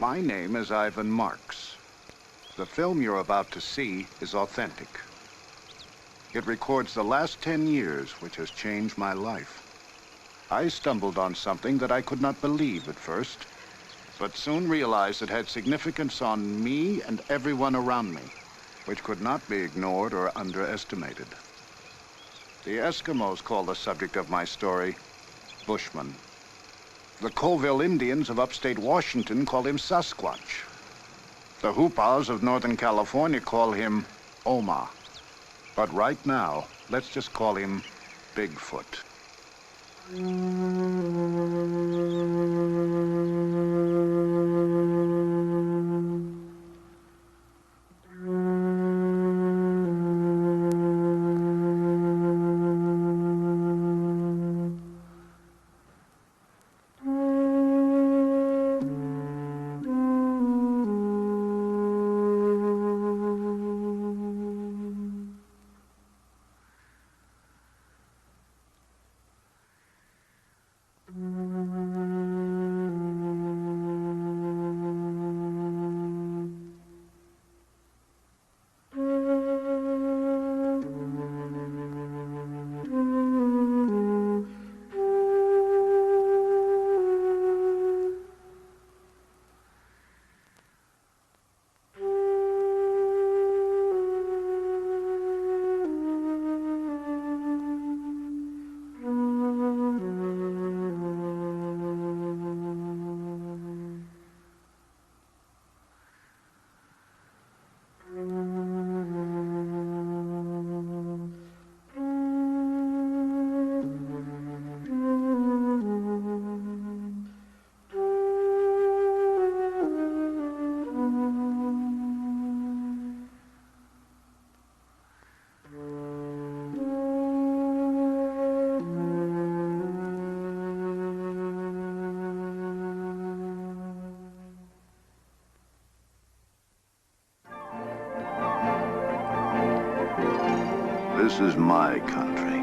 My name is Ivan Marx. The film you're about to see is authentic. It records the last 10 years, which has changed my life. I stumbled on something that I could not believe at first, but soon realized it had significance on me and everyone around me, which could not be ignored or underestimated. The Eskimos call the subject of my story Bushman. The Colville Indians of upstate Washington call him Sasquatch. The Hoopas of Northern California call him Oma. But right now, let's just call him Bigfoot. This is my country.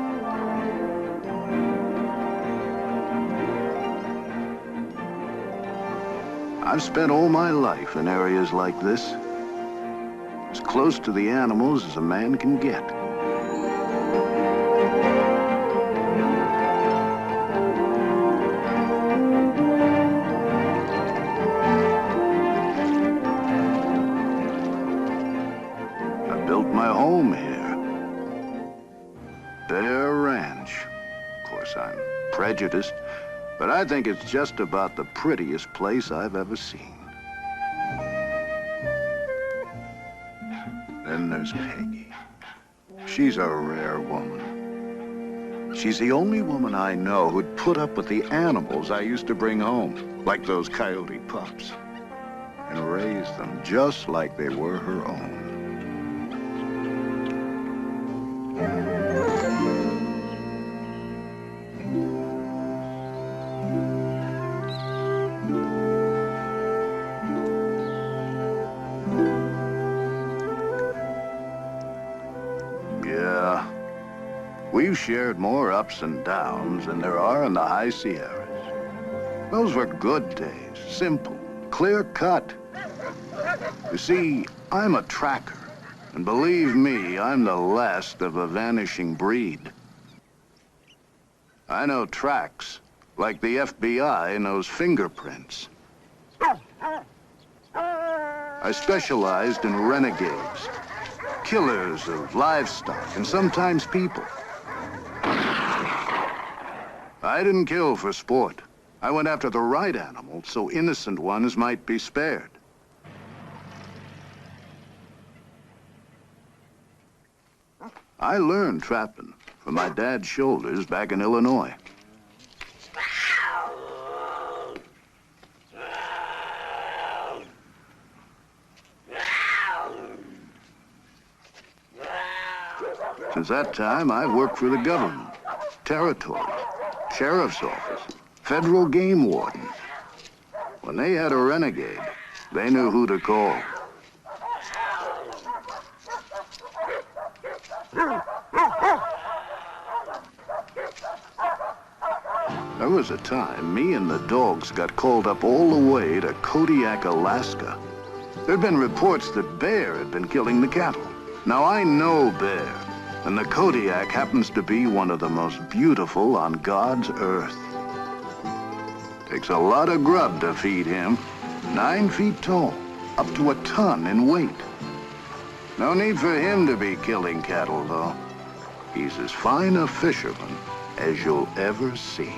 I've spent all my life in areas like this, as close to the animals as a man can get. I built my home here. Bear Ranch. Of course, I'm prejudiced, but I think it's just about the prettiest place I've ever seen. Then there's Peggy. She's a rare woman. She's the only woman I know who'd put up with the animals I used to bring home, like those coyote pups, and raise them just like they were her own. We've shared more ups and downs than there are in the high Sierras. Those were good days, simple, clear-cut. You see, I'm a tracker, and believe me, I'm the last of a vanishing breed. I know tracks, like the FBI knows fingerprints. I specialized in renegades, killers of livestock, and sometimes people. I didn't kill for sport. I went after the right animal so innocent ones might be spared. I learned trapping from my dad's shoulders back in Illinois. Since that time, I've worked for the government, territory, sheriff's office, federal game warden. When they had a renegade, they knew who to call. There was a time me and the dogs got called up all the way to Kodiak, Alaska. There'd been reports that Bear had been killing the cattle. Now I know Bear, and the Kodiak happens to be one of the most beautiful on God's earth. Takes a lot of grub to feed him. 9 feet tall, up to a ton in weight. No need for him to be killing cattle, though. He's as fine a fisherman as you'll ever see.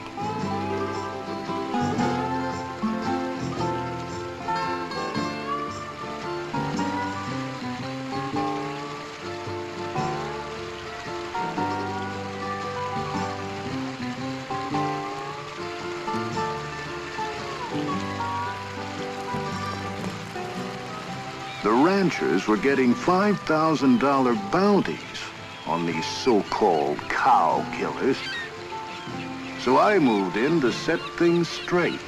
The ranchers were getting $5,000 bounties on these so-called cow killers. So I moved in to set things straight.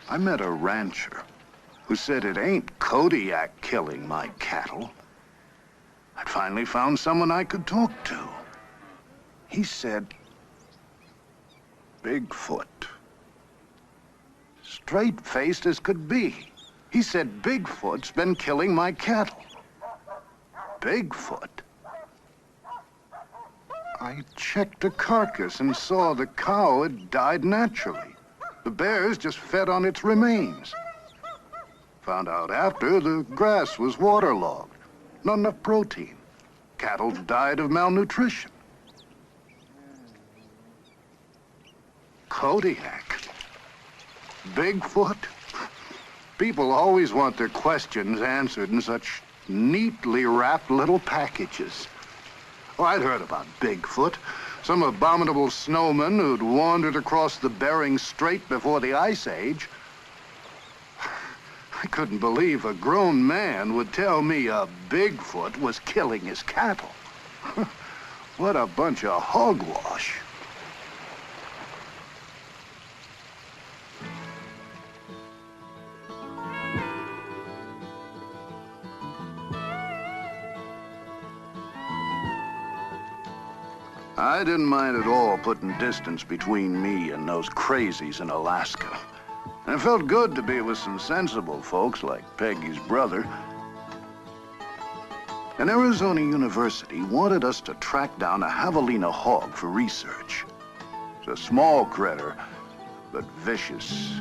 I met a rancher who said it ain't Kodiak killing my cattle. I'd finally found someone I could talk to. He said, Bigfoot. Straight-faced as could be. He said Bigfoot's been killing my cattle. Bigfoot? I checked the carcass and saw the cow had died naturally. The bears just fed on its remains. Found out after the grass was waterlogged. Not enough protein. Cattle died of malnutrition. Kodiak? Bigfoot? People always want their questions answered in such neatly wrapped little packages. Oh, I'd heard about Bigfoot. Some abominable snowman who'd wandered across the Bering Strait before the Ice Age. I couldn't believe a grown man would tell me a Bigfoot was killing his cattle. What a bunch of hogwash. I didn't mind at all putting distance between me and those crazies in Alaska. And it felt good to be with some sensible folks like Peggy's brother. An Arizona university wanted us to track down a javelina hog for research. It's a small critter, but vicious.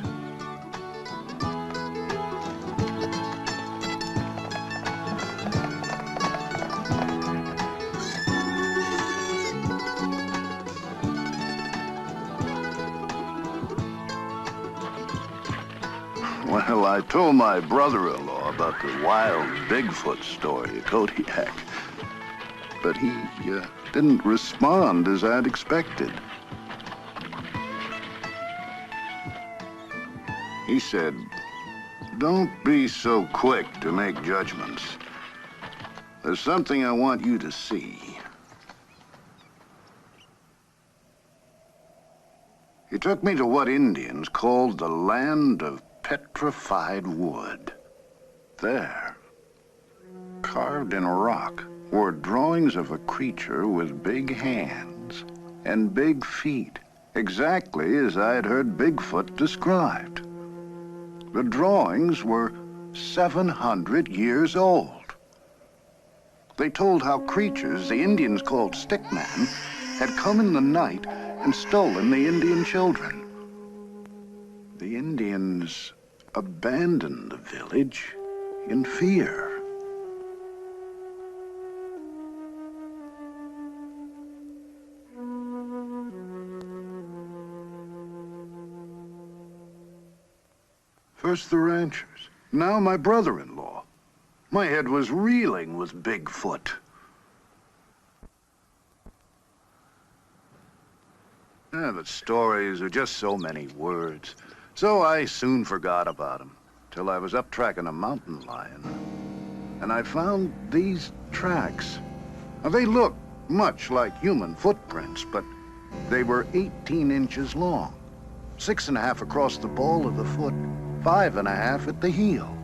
Well, I told my brother-in-law about the wild Bigfoot story at Kodiak, but he didn't respond as I'd expected. He said, "Don't be so quick to make judgments. There's something I want you to see." He took me to what Indians called the land of petrified wood. There, carved in rock, were drawings of a creature with big hands and big feet, exactly as I had heard Bigfoot described. The drawings were 700 years old. They told how creatures the Indians called stickmen had come in the night and stolen the Indian children. The Indians abandoned the village in fear. First the ranchers, now my brother-in-law. My head was reeling with Bigfoot. The stories are just so many words. So I soon forgot about him, till I was up tracking a mountain lion. And I found these tracks. Now, they look much like human footprints, but they were 18 inches long, 6.5 across the ball of the foot, 5.5 at the heel.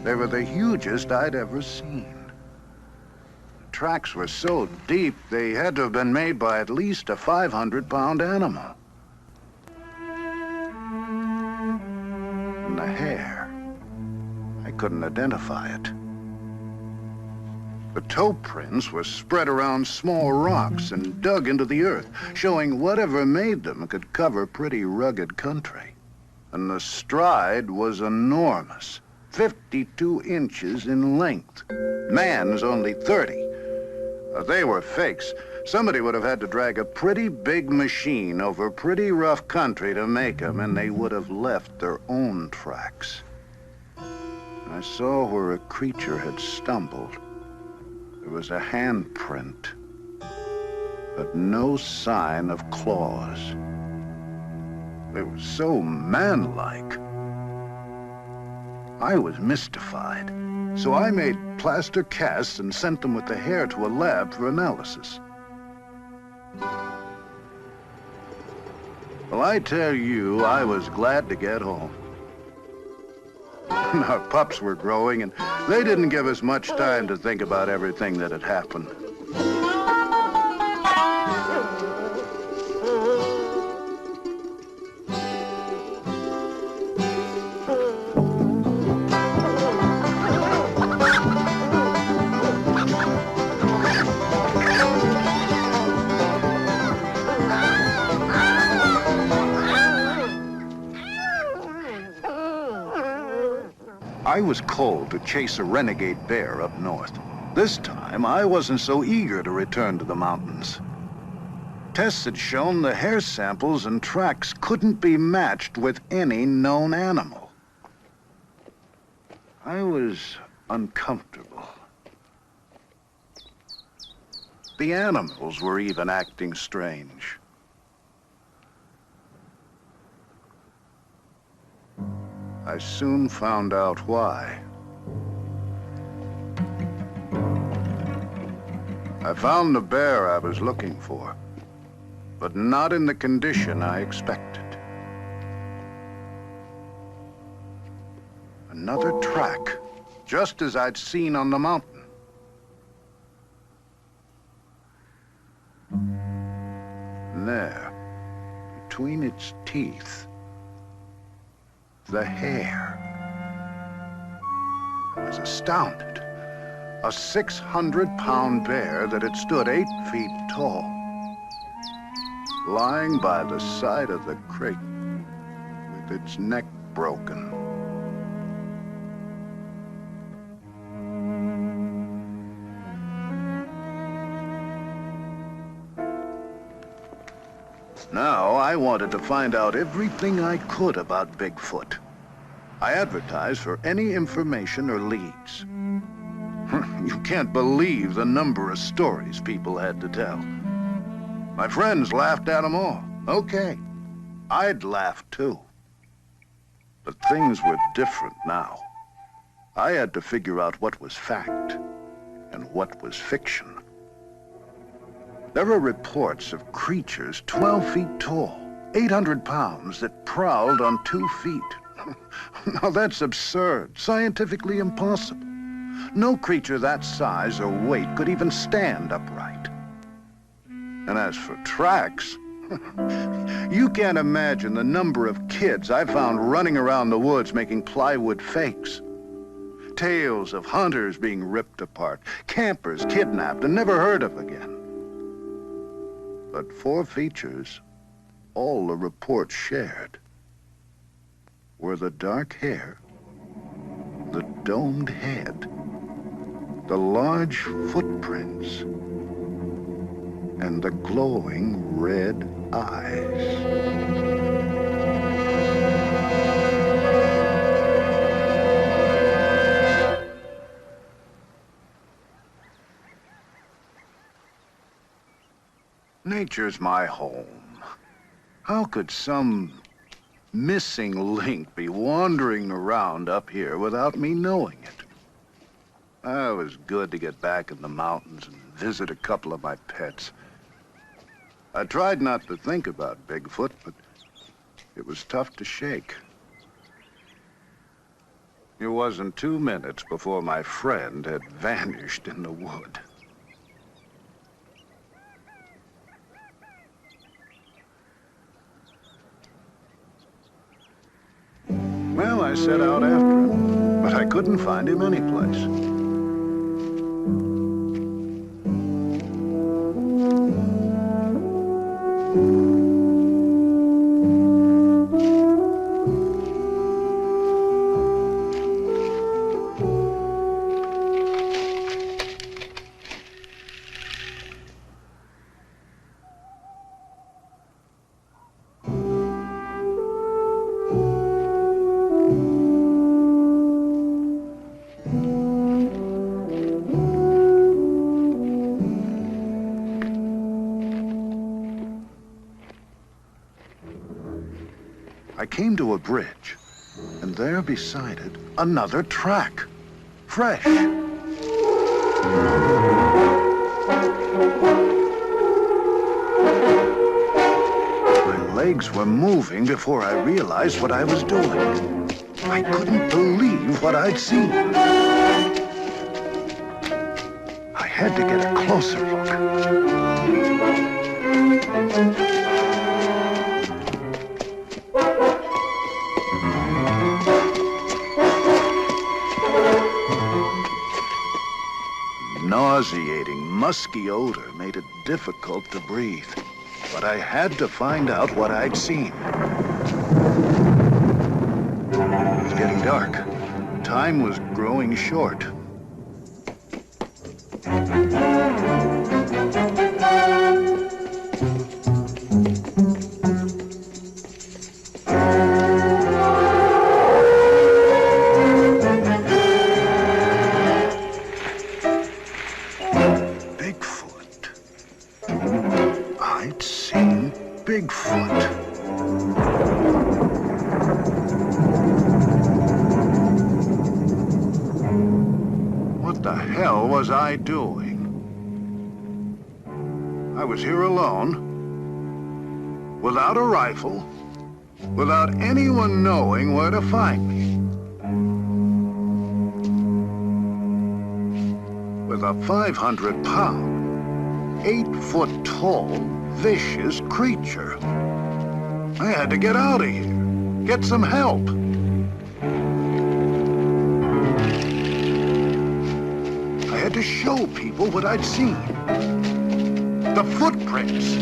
They were the hugest I'd ever seen. The tracks were so deep, they had to have been made by at least a 500-pound animal. And the hair, I couldn't identify it. The toe prints were spread around small rocks and dug into the earth, showing whatever made them could cover pretty rugged country. And the stride was enormous, 52 inches in length. Man's only 30. They were fakes. Somebody would have had to drag a pretty big machine over pretty rough country to make them, and they would have left their own tracks. I saw where a creature had stumbled. There was a handprint, but no sign of claws. They were so man-like. I was mystified, so I made plaster casts and sent them with the hair to a lab for analysis. Well, I tell you, I was glad to get home. Our pups were growing, and they didn't give us much time to think about everything that had happened. I was called to chase a renegade bear up north. This time, I wasn't so eager to return to the mountains. Tests had shown the hair samples and tracks couldn't be matched with any known animal. I was uncomfortable. The animals were even acting strange. I soon found out why. I found the bear I was looking for, but not in the condition I expected. Another track, just as I'd seen on the mountain. And there, between its teeth, the hair. I was astounded. A 600-pound bear that had stood 8 feet tall, lying by the side of the creek with its neck broken. Now, I wanted to find out everything I could about Bigfoot. I advertised for any information or leads. You can't believe the number of stories people had to tell. My friends laughed at them all. Okay, I'd laugh too. But things were different now. I had to figure out what was fact and what was fiction. There are reports of creatures 12 feet tall, 800 pounds, that prowled on 2 feet. Now that's absurd, scientifically impossible. No creature that size or weight could even stand upright. And as for tracks, you can't imagine the number of kids I found running around the woods making plywood fakes. Tales of hunters being ripped apart, campers kidnapped and never heard of again. But 4 features all the reports shared were the dark hair, the domed head, the large footprints, and the glowing red eyes. Nature's my home. How could some missing link be wandering around up here without me knowing it? It was good to get back in the mountains and visit a couple of my pets. I tried not to think about Bigfoot, but it was tough to shake. It wasn't 2 minutes before my friend had vanished in the wood. Well, I set out after him, but I couldn't find him anyplace. I came to a bridge, and there beside it, another track. Fresh. My legs were moving before I realized what I was doing. I couldn't believe what I'd seen. I had to get a closer look. Nauseating, musky odor made it difficult to breathe. But I had to find out what I'd seen. It was getting dark. Time was growing short. Bigfoot. What the hell was I doing? I was here alone, without a rifle, without anyone knowing where to find me. With a 500-pound, 8-foot-tall, vicious creature. I had to get out of here, get some help. I had to show people what I'd seen. The footprints.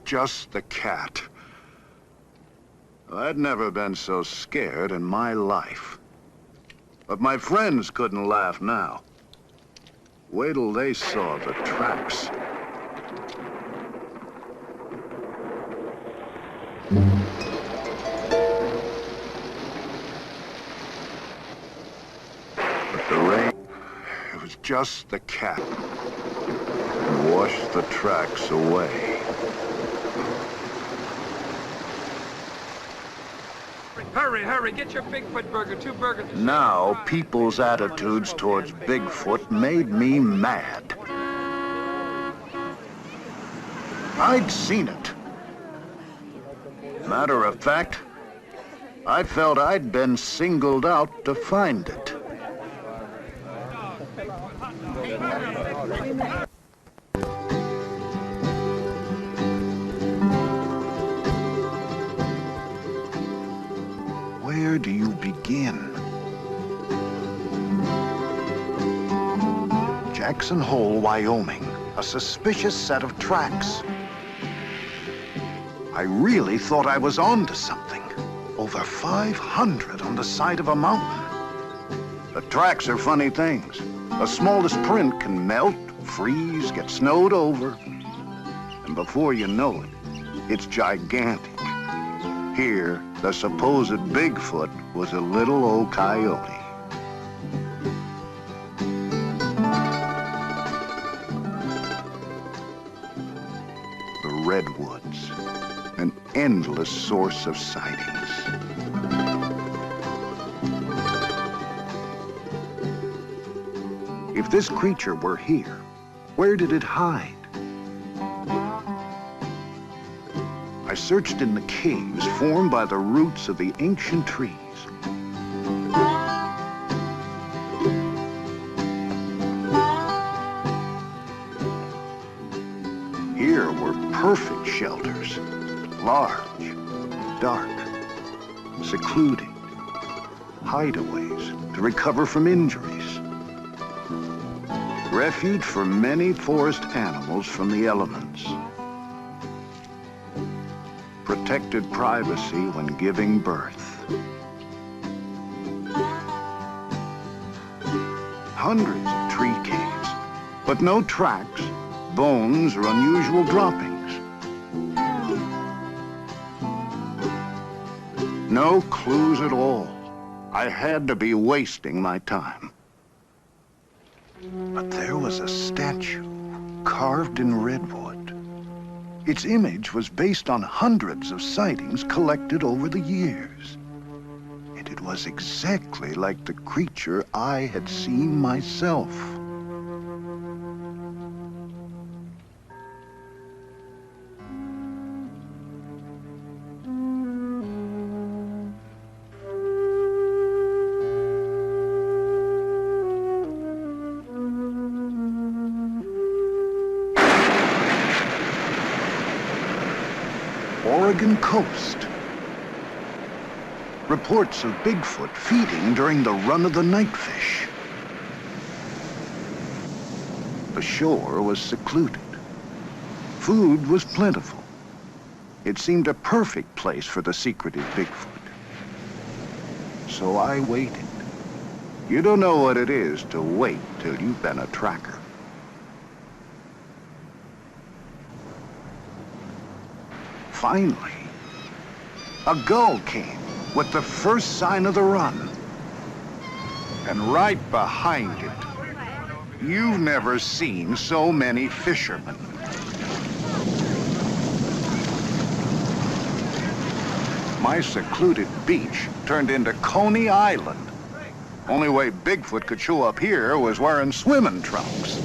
Just the cat. I'd never been so scared in my life. But my friends couldn't laugh now. Wait till they saw the tracks. But the rain, it was just the cat. And washed the tracks away. Hurry, hurry, get your Bigfoot burger, 2 burgers. Now, people's attitudes towards Bigfoot made me mad. I'd seen it. Matter of fact, I felt I'd been singled out to find it. Where do you begin? Jackson Hole, Wyoming. A suspicious set of tracks. I really thought I was on to something. Over 500 on the side of a mountain. The tracks are funny things. The smallest print can melt, freeze, get snowed over. And before you know it, it's gigantic. Here, the supposed Bigfoot was a little old coyote. The redwoods, an endless source of sightings. this creature were here, where did it hide? I searched in the caves formed by the roots of the ancient trees. Here were perfect shelters, large, dark, secluded, hideaways to recover from injuries. Refuge for many forest animals from the elements. Protected privacy when giving birth. Hundreds of tree caves, but no tracks, bones, or unusual droppings. No clues at all. I had to be wasting my time. But there was a statue carved in redwood. Its image was based on hundreds of sightings collected over the years. And it was exactly like the creature I had seen myself. Oregon coast. Reports of Bigfoot feeding during the run of the nightfish. The shore was secluded. Food was plentiful. It seemed a perfect place for the secretive Bigfoot. So I waited. You don't know what it is to wait till you've been a tracker. Finally, a gull came with the first sign of the run. And right behind it, you've never seen so many fishermen. My secluded beach turned into Coney Island. Only way Bigfoot could show up here was wearing swimming trunks.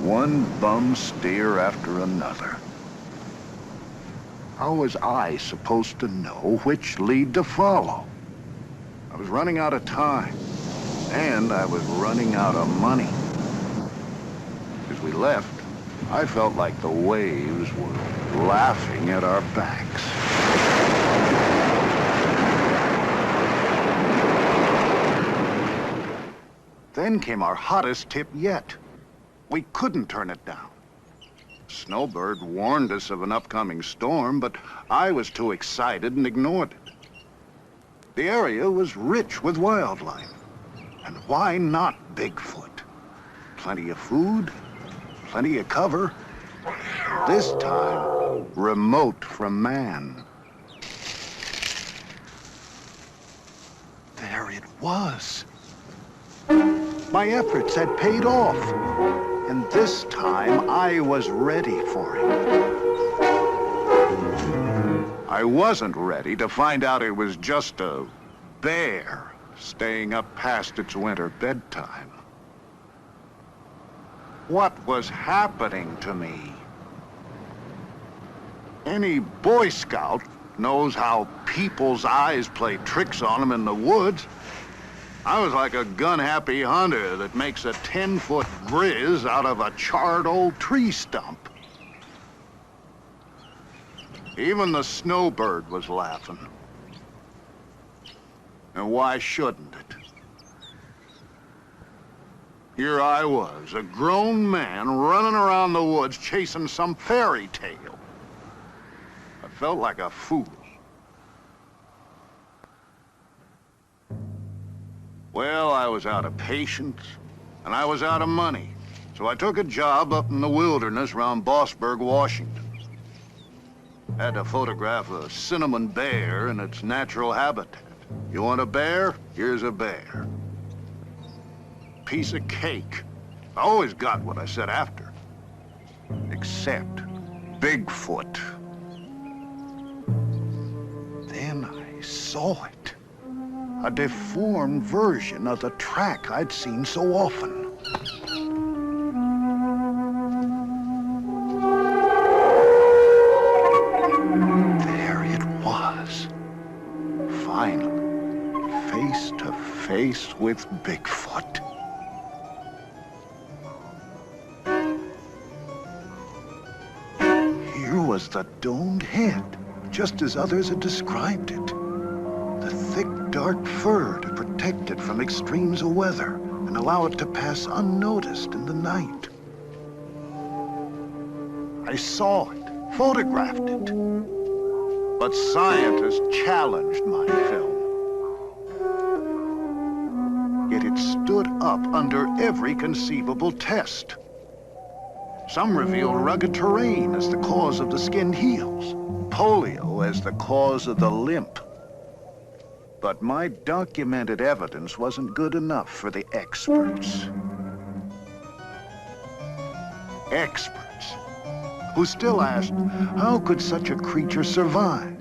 One bum steer after another. How was I supposed to know which lead to follow? I was running out of time, and I was running out of money. As we left, I felt like the waves were laughing at our backs. Then came our hottest tip yet. We couldn't turn it down. Snowbird warned us of an upcoming storm, but I was too excited and ignored it. The area was rich with wildlife. And why not Bigfoot? Plenty of food, plenty of cover. This time, remote from man. There it was. My efforts had paid off. And this time, I was ready for him. I wasn't ready to find out it was just a bear staying up past its winter bedtime. What was happening to me? Any Boy Scout knows how people's eyes play tricks on them in the woods. I was like a gun-happy hunter that makes a 10-foot grizz out of a charred old tree stump. Even the snowbird was laughing. And why shouldn't it? Here I was, a grown man running around the woods chasing some fairy tale. I felt like a fool. Well, I was out of patience, and I was out of money. So I took a job up in the wilderness around Bossburg, Washington. Had to photograph a cinnamon bear in its natural habitat. You want a bear? Here's a bear. Piece of cake. I always got what I said after. Except Bigfoot. Then I saw it. a deformed version of the track I'd seen so often. There it was. Finally, face to face with Bigfoot. Here was the domed head, just as others had described it. The thick, dark fur to protect it from extremes of weather and allow it to pass unnoticed in the night. I saw it, photographed it. But scientists challenged my film. Yet it stood up under every conceivable test. Some revealed rugged terrain as the cause of the skinned heels, polio as the cause of the limp. But my documented evidence wasn't good enough for the experts. Experts who still asked, how could such a creature survive?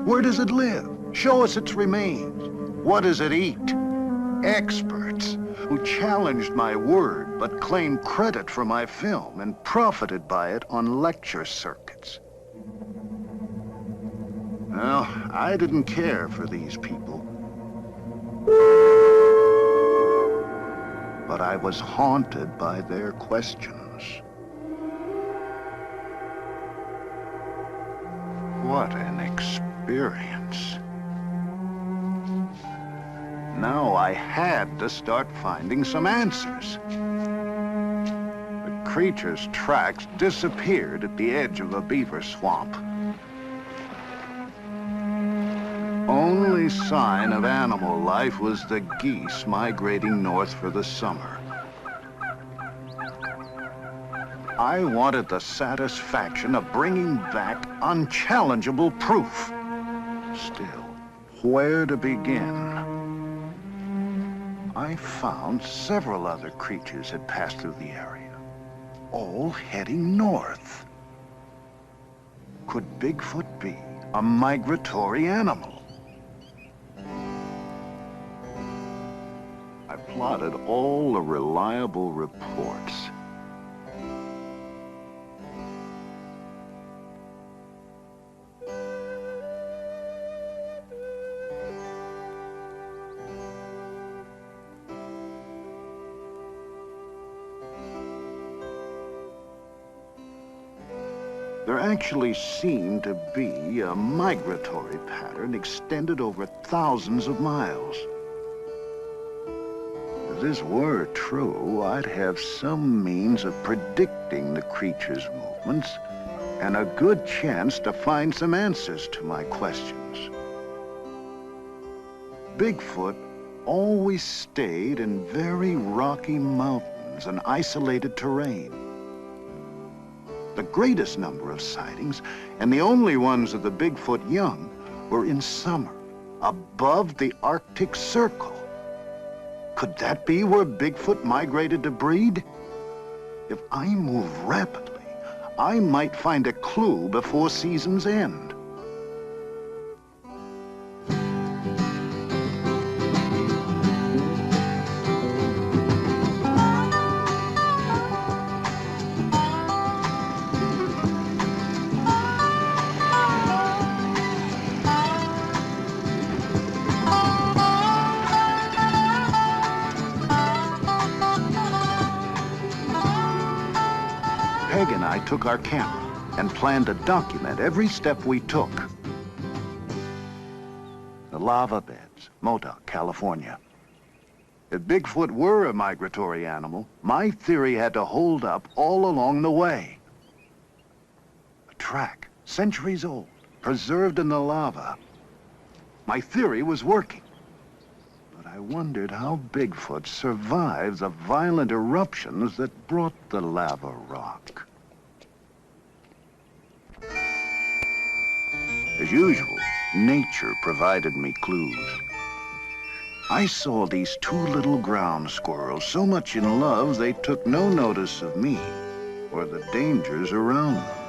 Where does it live? Show us its remains. What does it eat? Experts who challenged my word but claimed credit for my film and profited by it on lecture circuits. Well, I didn't care for these people. But I was haunted by their questions. What an experience. Now I had to start finding some answers. The creature's tracks disappeared at the edge of a beaver swamp. Only sign of animal life was the geese migrating north for the summer. I wanted the satisfaction of bringing back unchallengeable proof. Still, where to begin? I found several other creatures had passed through the area, all heading north. Could Bigfoot be a migratory animal? I plotted all the reliable reports. There actually seemed to be a migratory pattern extended over thousands of miles. If this were true, I'd have some means of predicting the creature's movements and a good chance to find some answers to my questions. Bigfoot always stayed in very rocky mountains and isolated terrain. The greatest number of sightings, and the only ones of the Bigfoot young, were in summer, above the Arctic Circle. Could that be where Bigfoot migrated to breed? If I move rapidly, I might find a clue before season's end. Peggy and I took our camera and planned to document every step we took. The lava beds, Modoc, California. If Bigfoot were a migratory animal, my theory had to hold up all along the way. A track, centuries old, preserved in the lava. My theory was working. But I wondered how Bigfoot survived the violent eruptions that brought the lava rock. As usual, nature provided me clues. I saw these two little ground squirrels so much in love they took no notice of me or the dangers around them.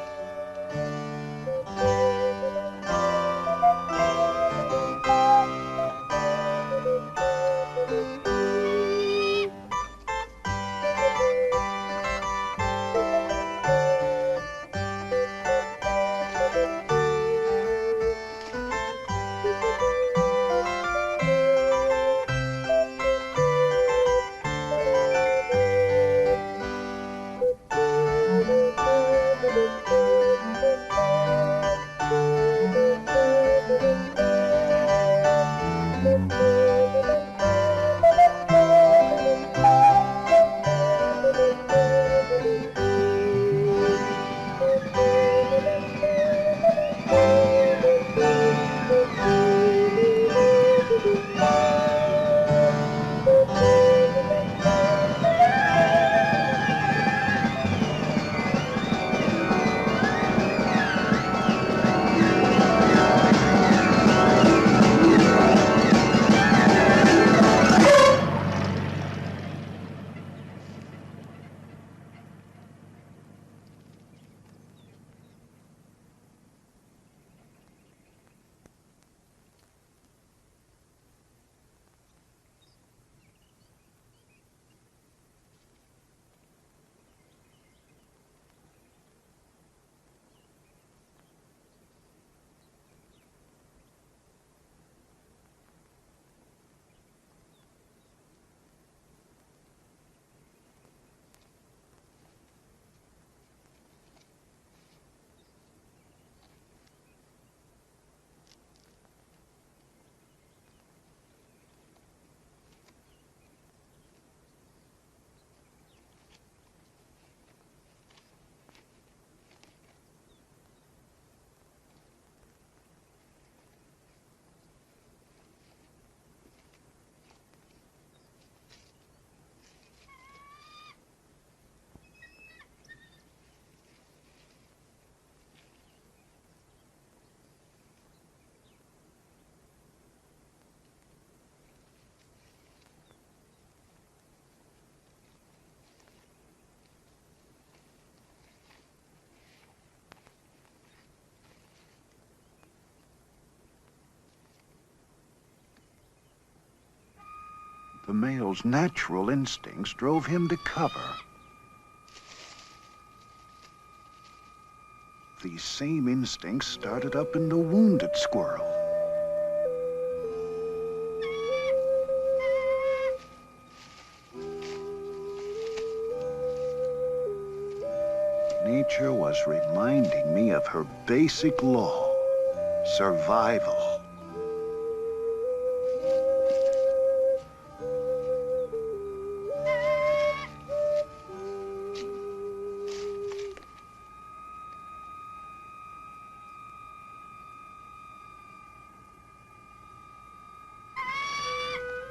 The male's natural instincts drove him to cover. These same instincts started up in the wounded squirrel. Nature was reminding me of her basic law, survival.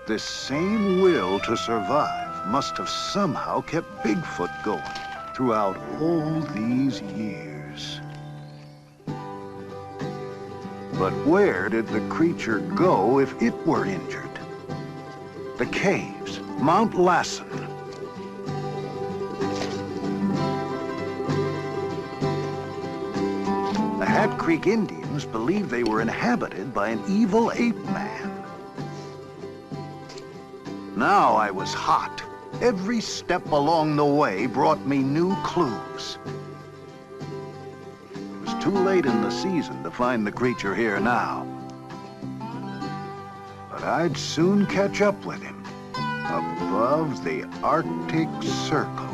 This same will to survive must have somehow kept Bigfoot going throughout all these years. But where did the creature go if it were injured? The caves, Mount Lassen. The Hat Creek Indians believed they were inhabited by an evil ape man. Now I was hot. Every step along the way brought me new clues. It was too late in the season to find the creature here now. But I'd soon catch up with him, above the Arctic Circle.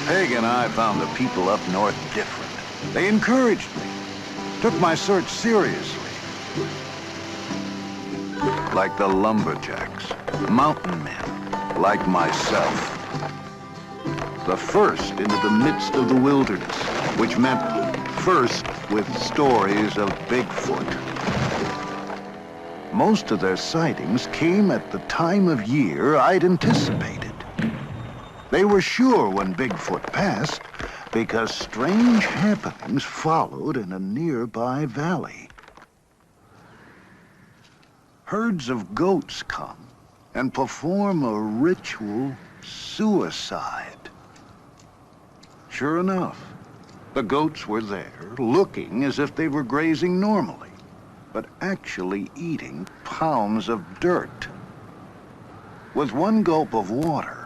Peggy and I found the people up north different. They encouraged me, took my search seriously. Like the lumberjacks, mountain men, like myself. The first into the midst of the wilderness, which meant first with stories of Bigfoot. Most of their sightings came at the time of year I'd anticipated. They were sure when Bigfoot passed because strange happenings followed in a nearby valley. Herds of goats come and perform a ritual suicide. Sure enough, the goats were there, looking as if they were grazing normally, but actually eating pounds of dirt. With one gulp of water,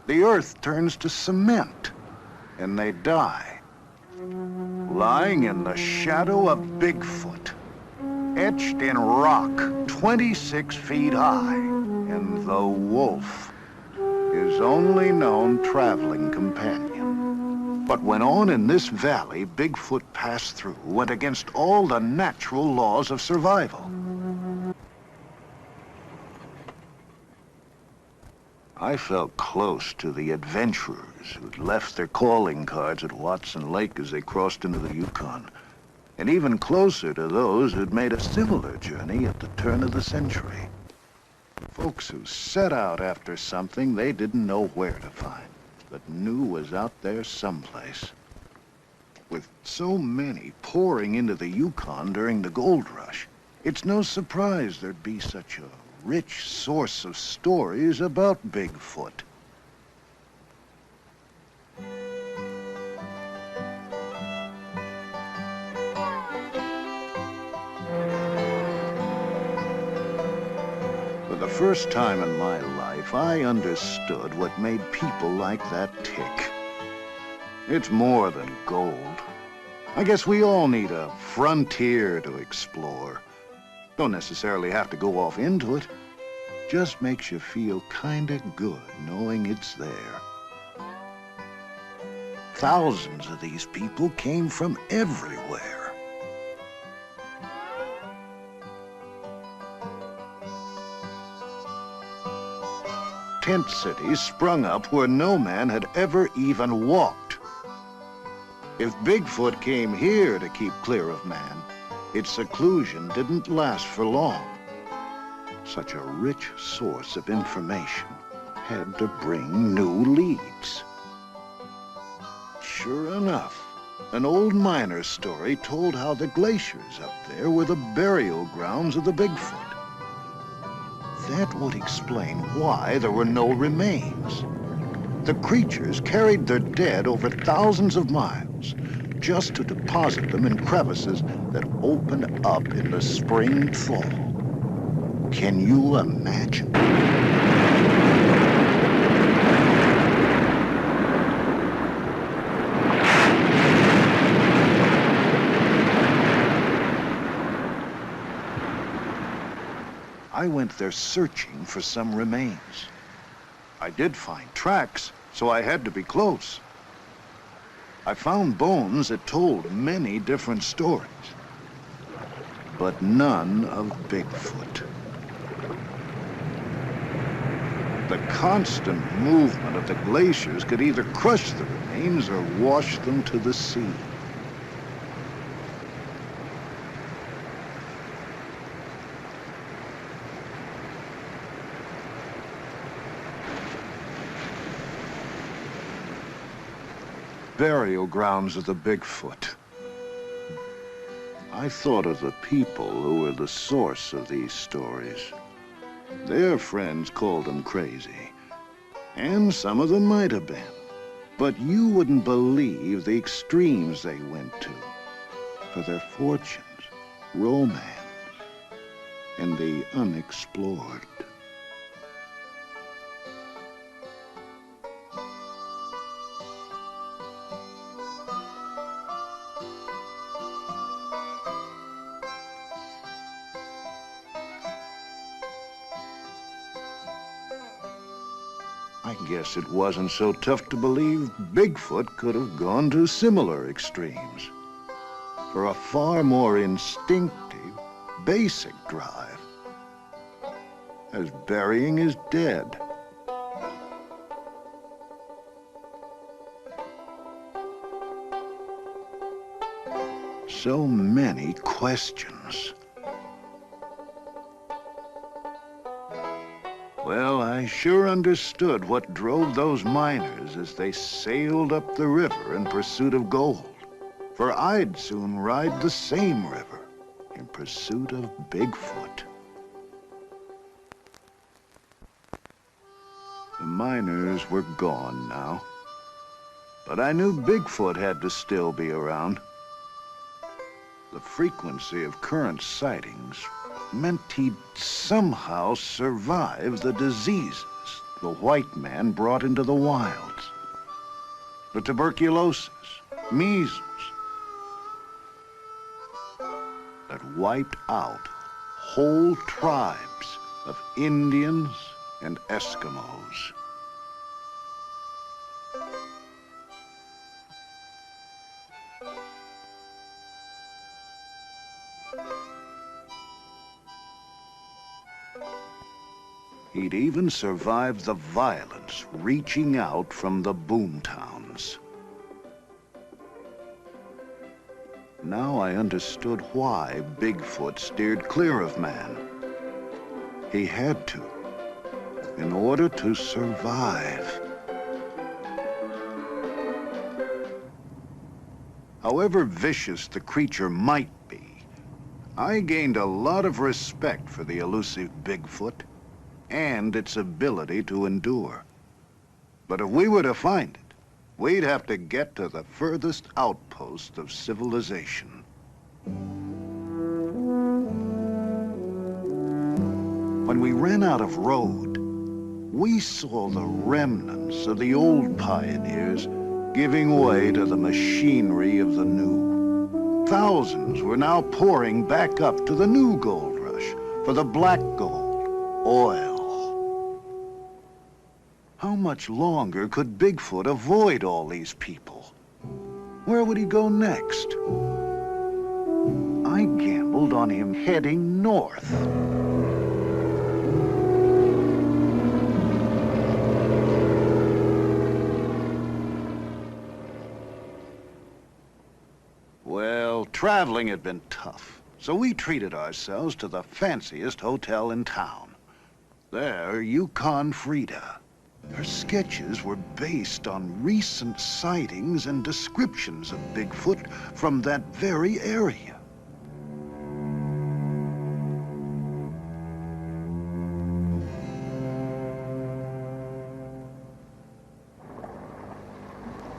the earth turns to cement, and they die, lying in the shadow of Bigfoot, etched in rock 26 feet high, and the wolf, his only known traveling companion. What went on in this valley Bigfoot passed through went against all the natural laws of survival. I felt close to the adventurers who'd left their calling cards at Watson Lake as they crossed into the Yukon, and even closer to those who'd made a similar journey at the turn of the century. Folks who set out after something they didn't know where to find, but knew was out there someplace. With so many pouring into the Yukon during the gold rush, it's no surprise there'd be such a rich source of stories about Bigfoot. For the first time in my life, I understood what made people like that tick. It's more than gold. I guess we all need a frontier to explore. Don't necessarily have to go off into it. Just makes you feel kinda good knowing it's there. Thousands of these people came from everywhere. Tent cities sprung up where no man had ever even walked. If Bigfoot came here to keep clear of man, its seclusion didn't last for long. Such a rich source of information had to bring new leads. Sure enough, an old miner's story told how the glaciers up there were the burial grounds of the Bigfoot. That would explain why there were no remains. The creatures carried their dead over thousands of miles just to deposit them in crevices that opened up in the spring thaw. Can you imagine? I went there searching for some remains. I did find tracks, so I had to be close. I found bones that told many different stories, but none of Bigfoot. The constant movement of the glaciers could either crush the remains or wash them to the sea. Burial grounds of the Bigfoot. I thought of the people who were the source of these stories. Their friends called them crazy, and some of them might have been. But you wouldn't believe the extremes they went to for their fortunes, romance, and the unexplored. I guess it wasn't so tough to believe Bigfoot could have gone to similar extremes for a far more instinctive, basic drive, as burying his dead. So many questions. Well, I sure understood what drove those miners as they sailed up the river in pursuit of gold. For I'd soon ride the same river in pursuit of Bigfoot. The miners were gone now, but I knew Bigfoot had to still be around. The frequency of current sightings meant he'd somehow survive the diseases the white man brought into the wilds. The tuberculosis, measles, that wiped out whole tribes of Indians and Eskimos. He'd even survived the violence reaching out from the boomtowns. Now I understood why Bigfoot steered clear of man. He had to, in order to survive. However vicious the creature might be, I gained a lot of respect for the elusive Bigfoot and its ability to endure. But if we were to find it, we'd have to get to the furthest outpost of civilization. When we ran out of road, we saw the remnants of the old pioneers giving way to the machinery of the new. Thousands were now pouring back up to the new gold rush for the black gold, oil. How much longer could Bigfoot avoid all these people? Where would he go next? I gambled on him heading north. Well, traveling had been tough, so we treated ourselves to the fanciest hotel in town. There, Yukon Frida. Her sketches were based on recent sightings and descriptions of Bigfoot from that very area.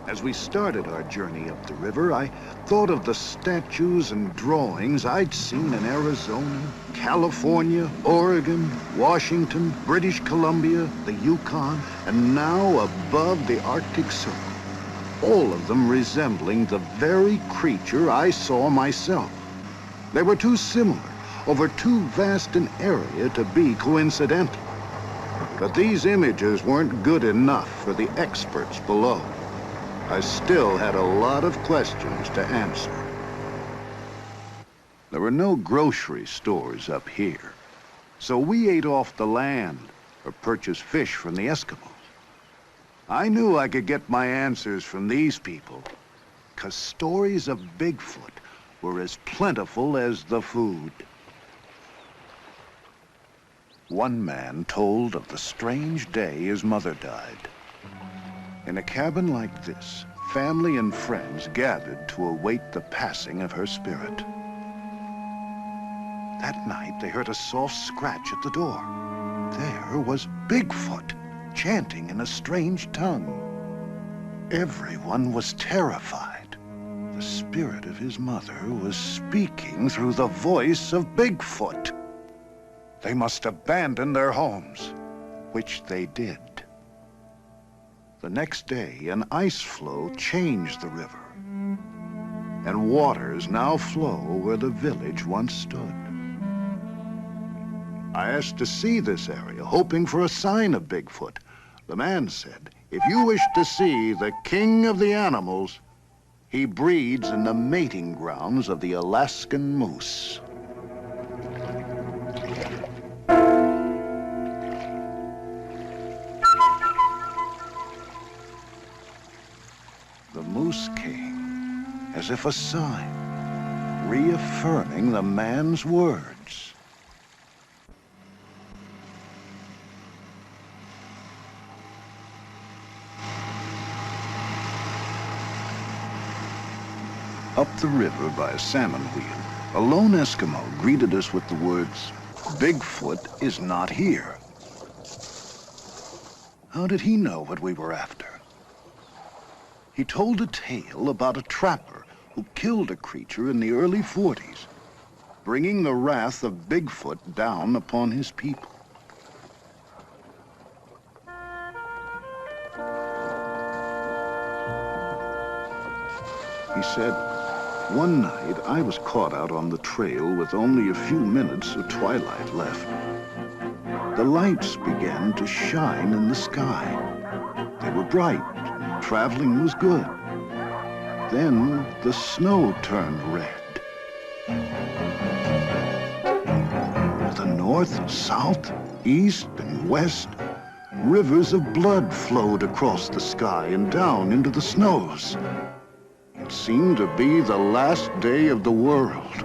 As we started our journey up the river, I thought of the statues and drawings I'd seen in Arizona, California, Oregon, Washington, British Columbia, the Yukon, and now above the Arctic Circle. All of them resembling the very creature I saw myself. They were too similar, over too vast an area to be coincidental. But these images weren't good enough for the experts below. I still had a lot of questions to answer. There were no grocery stores up here, so we ate off the land or purchased fish from the Eskimos. I knew I could get my answers from these people, 'cause stories of Bigfoot were as plentiful as the food. One man told of the strange day his mother died. In a cabin like this, family and friends gathered to await the passing of her spirit. That night, they heard a soft scratch at the door. There was Bigfoot, chanting in a strange tongue. Everyone was terrified. The spirit of his mother was speaking through the voice of Bigfoot. They must abandon their homes, which they did. The next day, an ice floe changed the river, and waters now flow where the village once stood. I asked to see this area, hoping for a sign of Bigfoot. The man said, if you wish to see the king of the animals, he breeds in the mating grounds of the Alaskan moose. The moose came, as if a sign, reaffirming the man's words. Up the river by a salmon wheel, a lone Eskimo greeted us with the words, "Bigfoot is not here." How did he know what we were after? He told a tale about a trapper who killed a creature in the early 40s, bringing the wrath of Bigfoot down upon his people. He said, one night I was caught out on the trail with only a few minutes of twilight left. The lights began to shine in the sky. They were bright. Traveling was good. Then the snow turned red. To the north, south, east, and west, rivers of blood flowed across the sky and down into the snows. It seemed to be the last day of the world.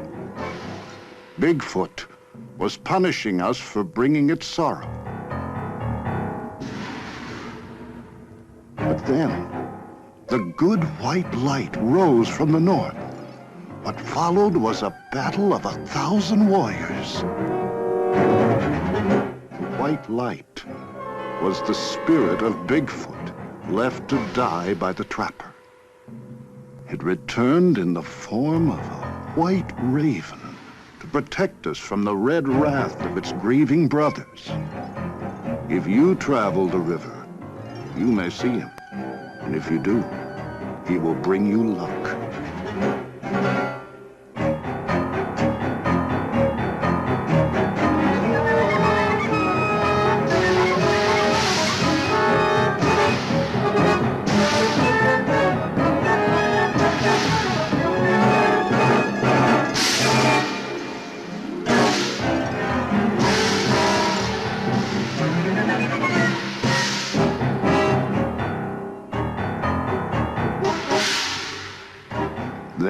Bigfoot was punishing us for bringing it sorrow. But then, the good white light rose from the north. What followed was a battle of 1,000 warriors. The white light was the spirit of Bigfoot, left to die by the trapper. It returned in the form of a white raven to protect us from the red wrath of its grieving brothers. If you travel the river, you may see him. And if you do, he will bring you luck.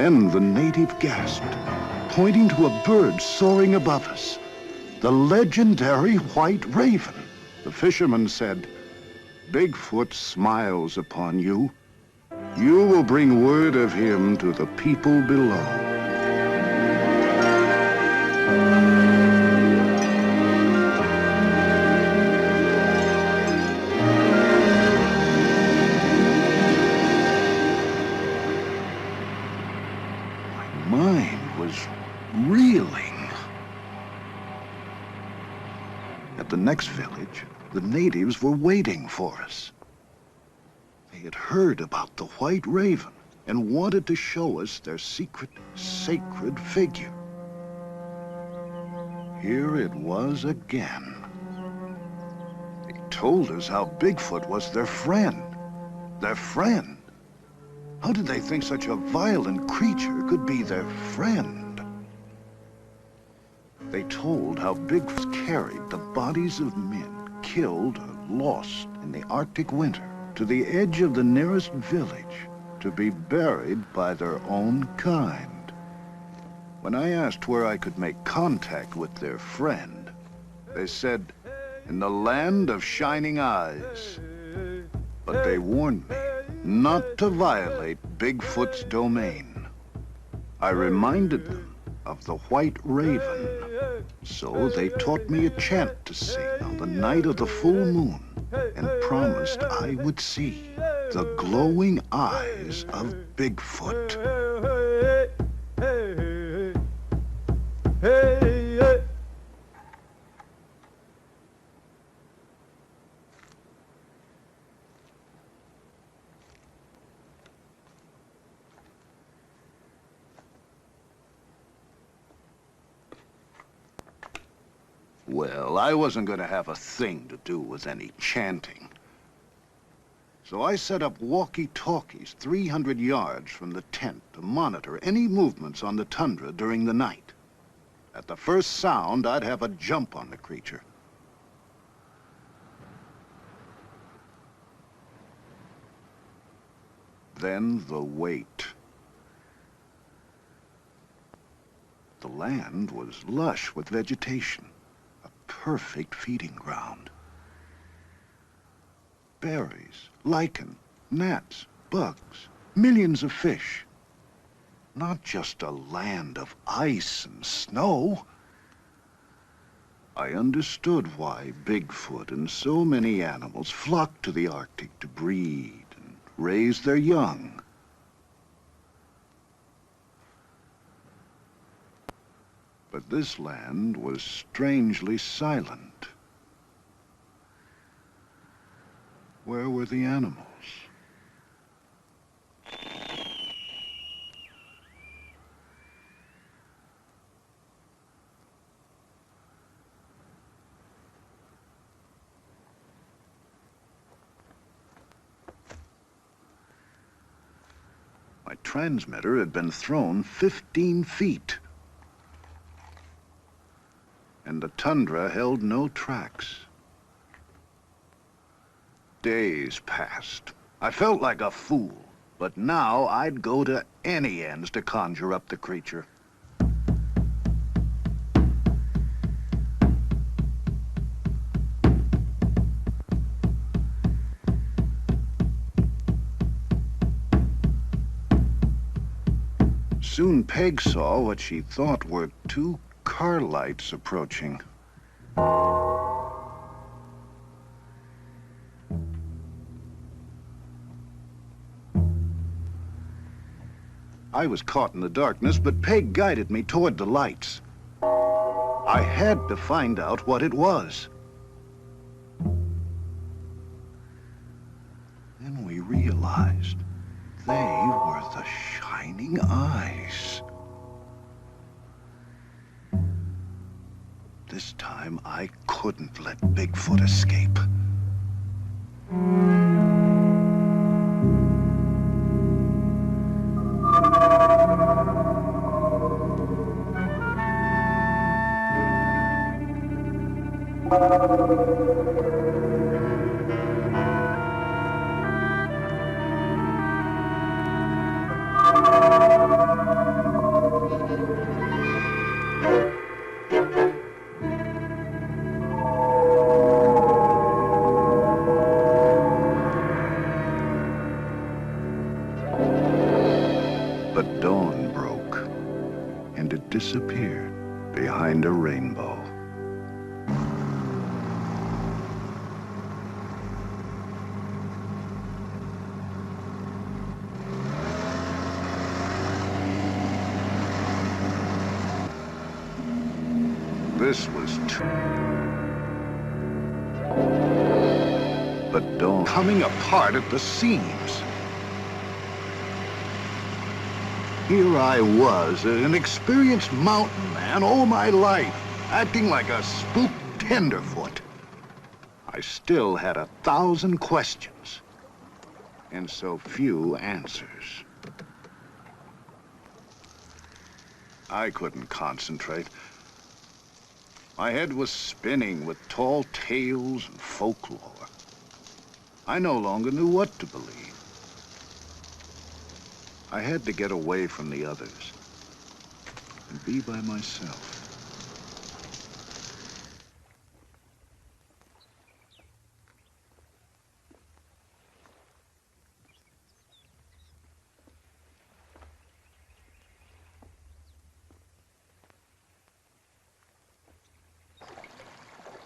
Then the native gasped, pointing to a bird soaring above us. The legendary white raven. The fisherman said, "Bigfoot smiles upon you. You will bring word of him to the people below." My mind was reeling. At the next village, the natives were waiting for us. They had heard about the white raven and wanted to show us their secret, sacred figure. Here it was again. They told us how Bigfoot was their friend. Their friend? How did they think such a violent creature could be their friend? They told how Bigfoot carried the bodies of men killed or lost in the Arctic winter to the edge of the nearest village to be buried by their own kind. When I asked where I could make contact with their friend, they said, "In the land of shining eyes." But they warned me not to violate Bigfoot's domain. I reminded them of the white raven. So they taught me a chant to sing on the night of the full moon and promised I would see the glowing eyes of Bigfoot. Well, I wasn't going to have a thing to do with any chanting. So I set up walkie-talkies 300 yards from the tent to monitor any movements on the tundra during the night. At the first sound, I'd have a jump on the creature. Then the wait. The land was lush with vegetation. Perfect feeding ground. Berries, lichen, gnats, bugs, millions of fish. Not just a land of ice and snow. I understood why Bigfoot and so many animals flocked to the Arctic to breed and raise their young. But this land was strangely silent. Where were the animals? My transmitter had been thrown 15 feet. And the tundra held no tracks. Days passed. I felt like a fool, but now I'd go to any ends to conjure up the creature. Soon Peg saw what she thought were two car lights approaching. I was caught in the darkness, but Peg guided me toward the lights. I had to find out what it was. Then we realized they were the shining eyes. This time, I couldn't let Bigfoot escape. disappeared behind a rainbow. This was but dawn coming apart at the seams. Here I was, an experienced mountain man all my life, acting like a spooked tenderfoot. I still had 1,000 questions, and so few answers. I couldn't concentrate. My head was spinning with tall tales and folklore. I no longer knew what to believe. I had to get away from the others and be by myself.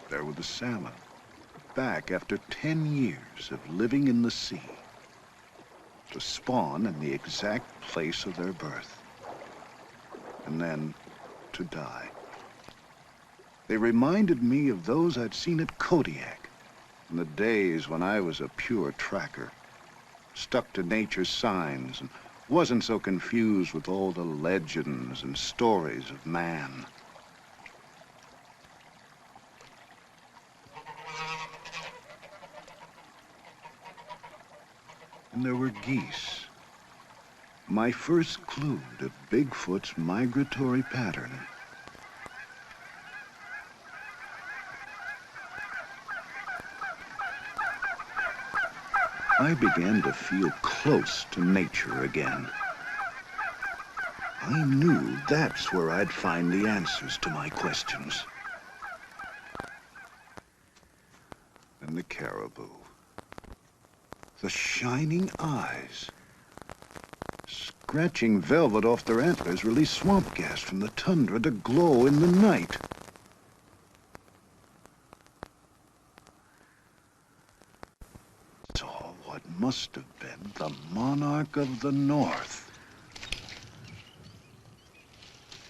There were the salmon, back after 10 years of living in the sea, to spawn in the exact place of their birth, and then to die. They reminded me of those I'd seen at Kodiak in the days when I was a pure tracker, stuck to nature's signs and wasn't so confused with all the legends and stories of man. And there were geese. My first clue to Bigfoot's migratory pattern. I began to feel close to nature again. I knew that's where I'd find the answers to my questions. And the caribou. The shining eyes. Scratching velvet off their antlers release swamp gas from the tundra to glow in the night. Saw what must have been the monarch of the North.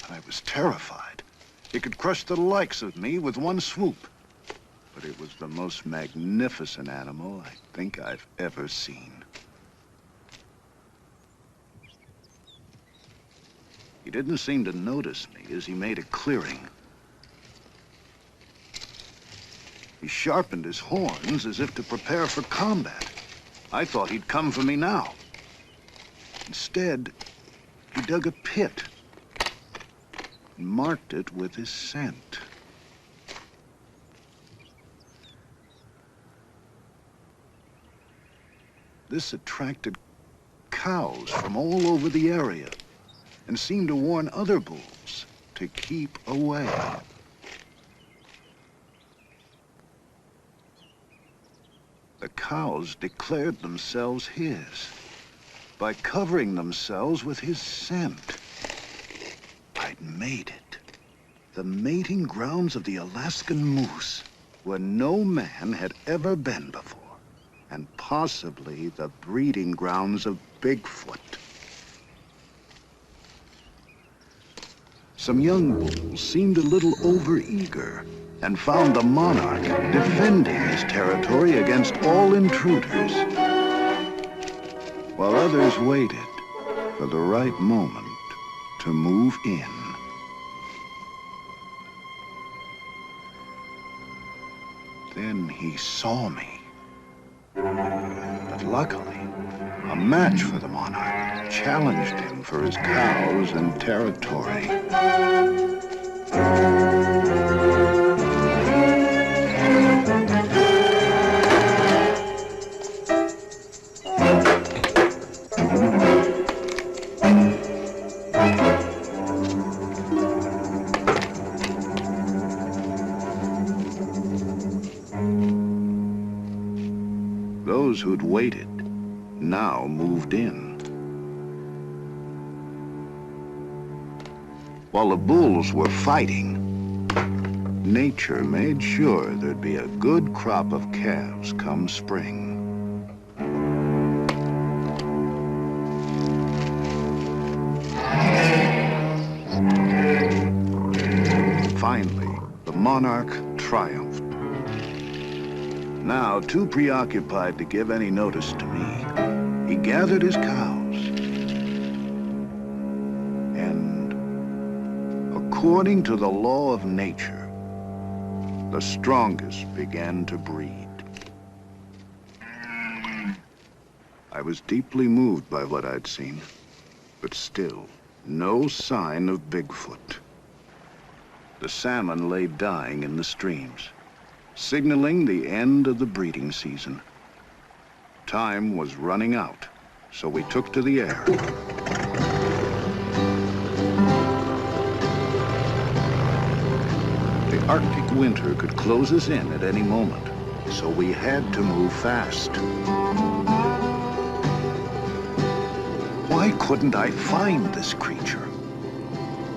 I was terrified. It could crush the likes of me with one swoop. But it was the most magnificent animal I think I've ever seen. He didn't seem to notice me as he made a clearing. He sharpened his horns as if to prepare for combat. I thought he'd come for me now. Instead, he dug a pit and marked it with his scent. This attracted cows from all over the area and seemed to warn other bulls to keep away. The cows declared themselves his by covering themselves with his scent. I'd made it. The mating grounds of the Alaskan moose, where no man had ever been before. And possibly the breeding grounds of Bigfoot. Some young bulls seemed a little overeager and found the monarch defending his territory against all intruders, while others waited for the right moment to move in. Then he saw me. But luckily, a match for the monarch challenged him for his cows and territory. Those who'd waited now moved in. While the bulls were fighting, nature made sure there'd be a good crop of calves come spring. Finally, the monarch triumphed. Now, too preoccupied to give any notice to me, he gathered his cows. And according to the law of nature, the strongest began to breed. I was deeply moved by what I'd seen, but still, no sign of Bigfoot. The salmon lay dying in the streams, signaling the end of the breeding season. Time was running out, so we took to the air. The Arctic winter could close us in at any moment, so we had to move fast. Why couldn't I find this creature?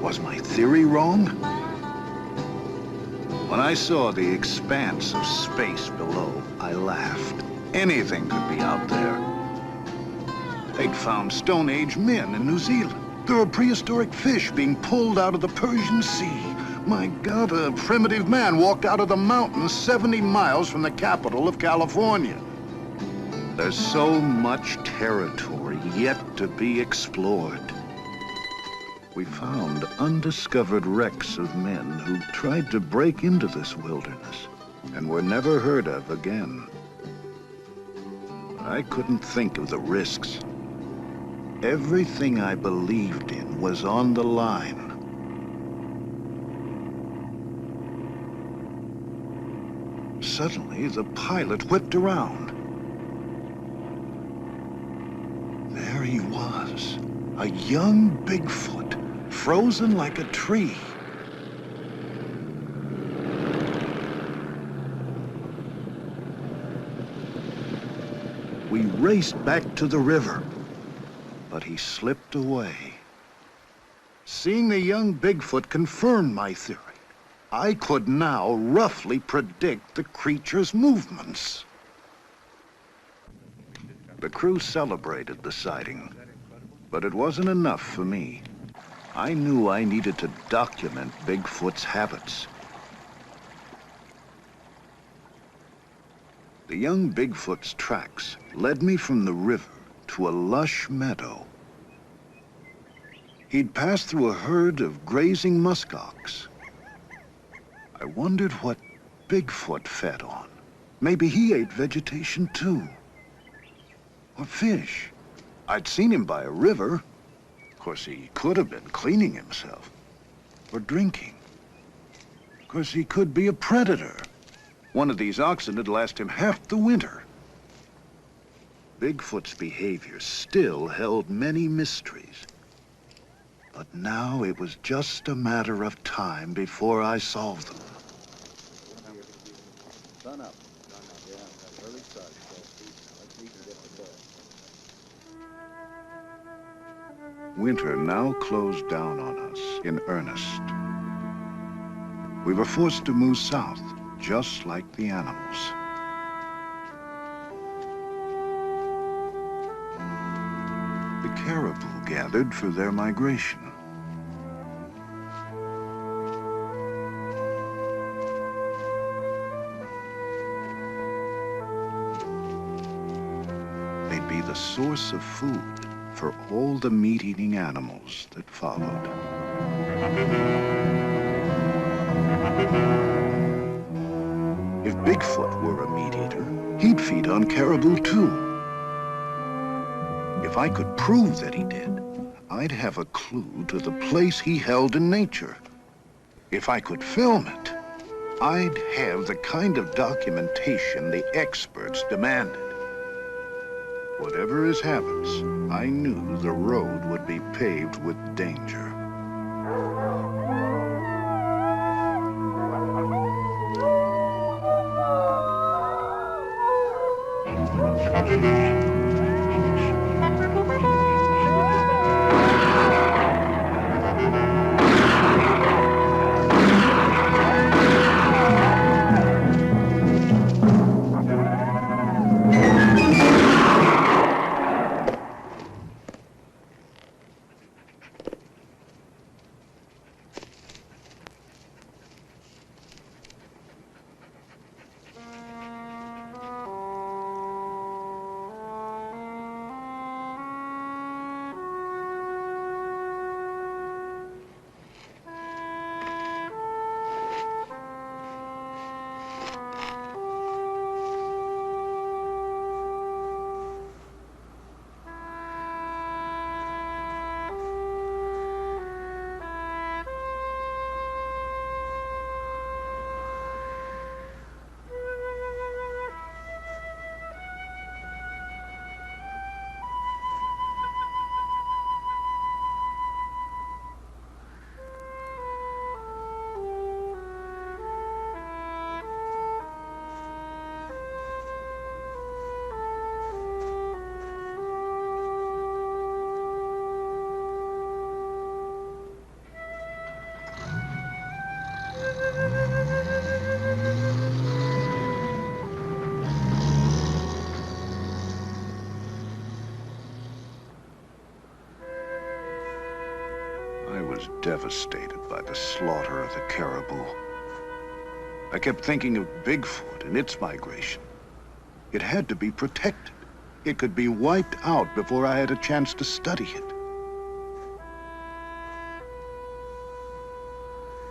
Was my theory wrong? When I saw the expanse of space below, I laughed. Anything could be out there. They'd found Stone Age men in New Zealand. There were prehistoric fish being pulled out of the Persian Sea. My God, a primitive man walked out of the mountains 70 miles from the capital of California. There's so much territory yet to be explored. We found undiscovered wrecks of men who tried to break into this wilderness and were never heard of again. I couldn't think of the risks. Everything I believed in was on the line. Suddenly, the pilot whipped around. There he was, a young Bigfoot, frozen like a tree. We raced back to the river, but he slipped away. Seeing the young Bigfoot confirmed my theory. I could now roughly predict the creature's movements. The crew celebrated the sighting, but it wasn't enough for me. I knew I needed to document Bigfoot's habits. The young Bigfoot's tracks led me from the river to a lush meadow. He'd passed through a herd of grazing muskox. I wondered what Bigfoot fed on. Maybe he ate vegetation too. Or fish. I'd seen him by a river. Of course, he could have been cleaning himself. Or drinking. Of course, he could be a predator. One of these oxen had last him half the winter. Bigfoot's behavior still held many mysteries. But now it was just a matter of time before I solved them. Sun up. Yeah, early sun. Winter now closed down on us in earnest. We were forced to move south, just like the animals. The caribou gathered for their migration. They'd be the source of food for all the meat-eating animals that followed. If Bigfoot were a meat-eater, he'd feed on caribou too. If I could prove that he did, I'd have a clue to the place he held in nature. If I could film it, I'd have the kind of documentation the experts demanded. Whatever his habits, I knew the road would be paved with danger. devastated by the slaughter of the caribou. I kept thinking of Bigfoot and its migration. It had to be protected. It could be wiped out before I had a chance to study it.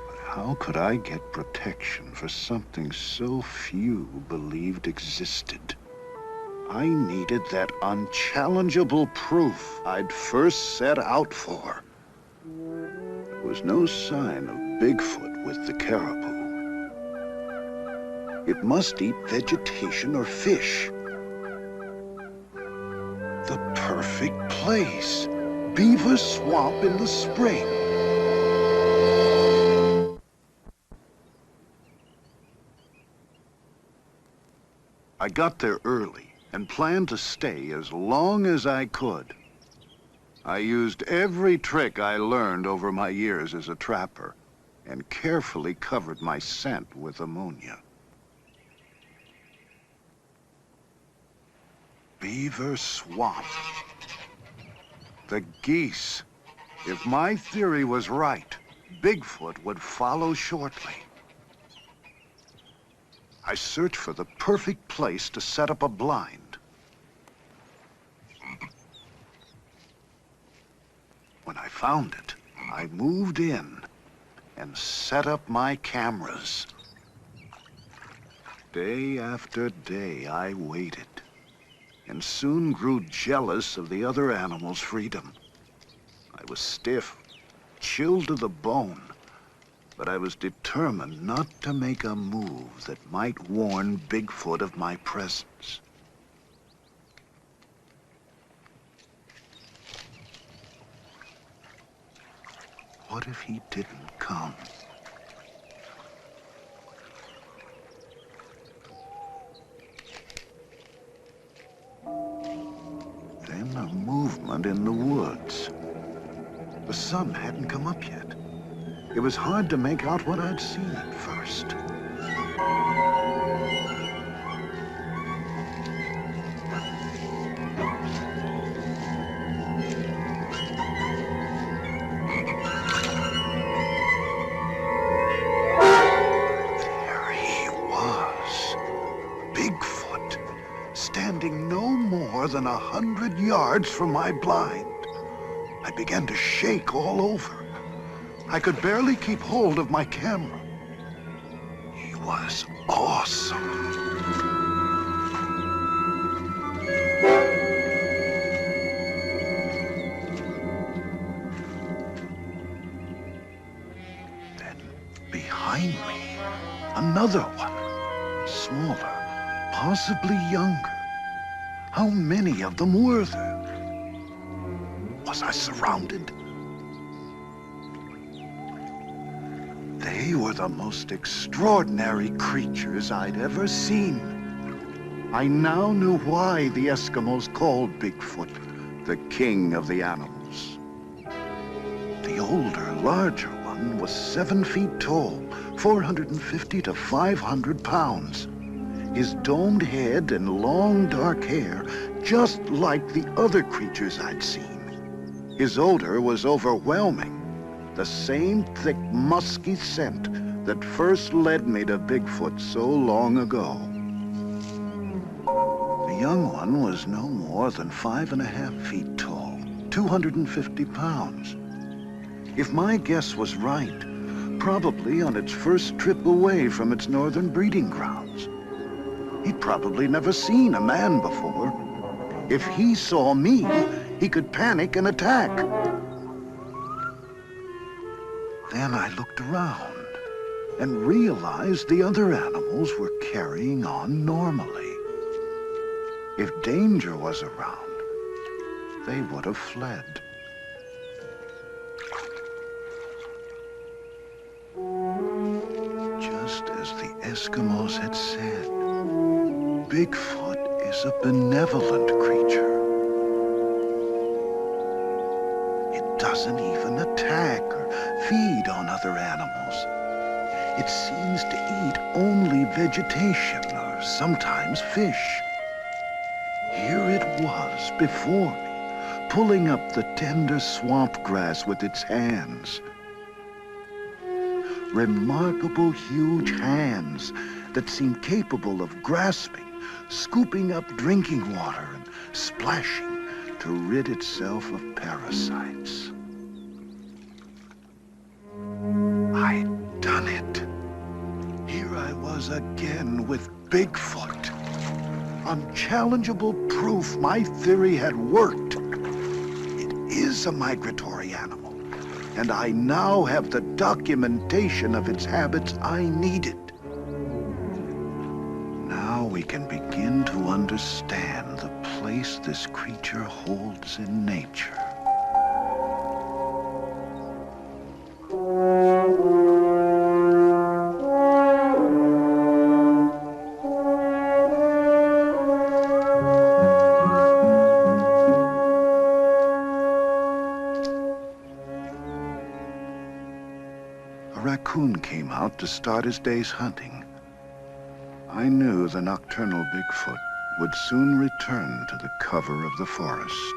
But how could I get protection for something so few believed existed? I needed that unchallengeable proof I'd first set out for. There was no sign of Bigfoot with the caribou. It must eat vegetation or fish. The perfect place. Beaver Swamp in the spring. I got there early and planned to stay as long as I could. I used every trick I learned over my years as a trapper and carefully covered my scent with ammonia. Beaver Swamp. The geese. If my theory was right, Bigfoot would follow shortly. I searched for the perfect place to set up a blind. When I found it, I moved in and set up my cameras. Day after day, I waited and soon grew jealous of the other animals' freedom. I was stiff, chilled to the bone, but I was determined not to make a move that might warn Bigfoot of my presence. What if he didn't come? Then a movement in the woods. The sun hadn't come up yet. It was hard to make out what I'd seen at first. There he was. Bigfoot, standing no more than 100 yards from my blind. I began to shake all over. I could barely keep hold of my camera. He was awesome. Then, behind me, another one. Smaller, possibly younger. How many of them were there? Was I surrounded? They were the most extraordinary creatures I'd ever seen. I now knew why the Eskimos called Bigfoot the king of the animals. The older, larger one was 7 feet tall, 450 to 500 pounds. His domed head and long dark hair, just like the other creatures I'd seen. His odor was overwhelming. The same thick, musky scent that first led me to Bigfoot so long ago. The young one was no more than 5.5 feet tall, 250 pounds. If my guess was right, probably on its first trip away from its northern breeding grounds. He'd probably never seen a man before. If he saw me, he could panic and attack. Then I looked around and realized the other animals were carrying on normally. If danger was around, they would have fled. Just as the Eskimos had said, Bigfoot is a benevolent creature. It doesn't even attack or feed on other animals. It seems to eat only vegetation or sometimes fish. Here it was before me, pulling up the tender swamp grass with its hands. Remarkable huge hands that seem capable of grasping, scooping up drinking water and splashing to rid itself of parasites. I'd done it. Here I was again with Bigfoot. Unchallengeable proof my theory had worked. It is a migratory animal, and I now have the documentation of its habits I needed. Now we can begin to understand the place this creature holds in nature. A raccoon came out to start his day's hunting. I knew the nocturnal Bigfoot would soon return to the cover of the forest.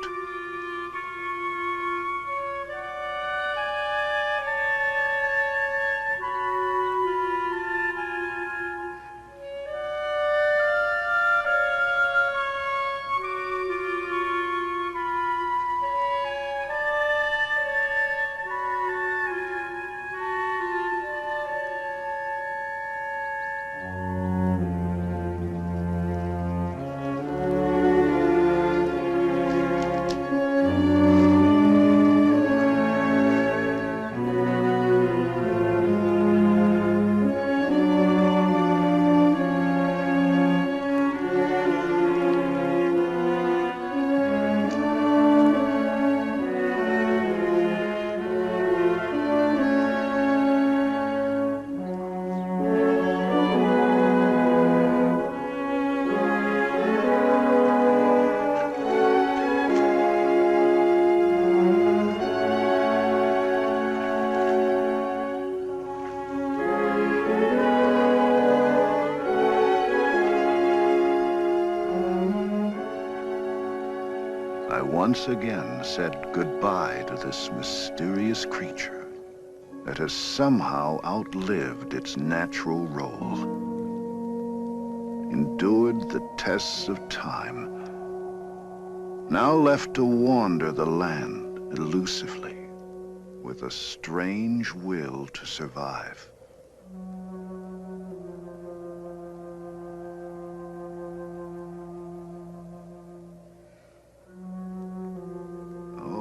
I once again said goodbye to this mysterious creature that has somehow outlived its natural role, endured the tests of time, now left to wander the land elusively with a strange will to survive.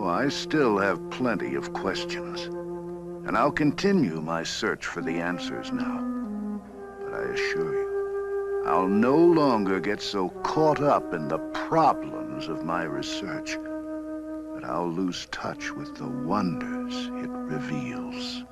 I still have plenty of questions, and I'll continue my search for the answers now. But I assure you, I'll no longer get so caught up in the problems of my research that I'll lose touch with the wonders it reveals.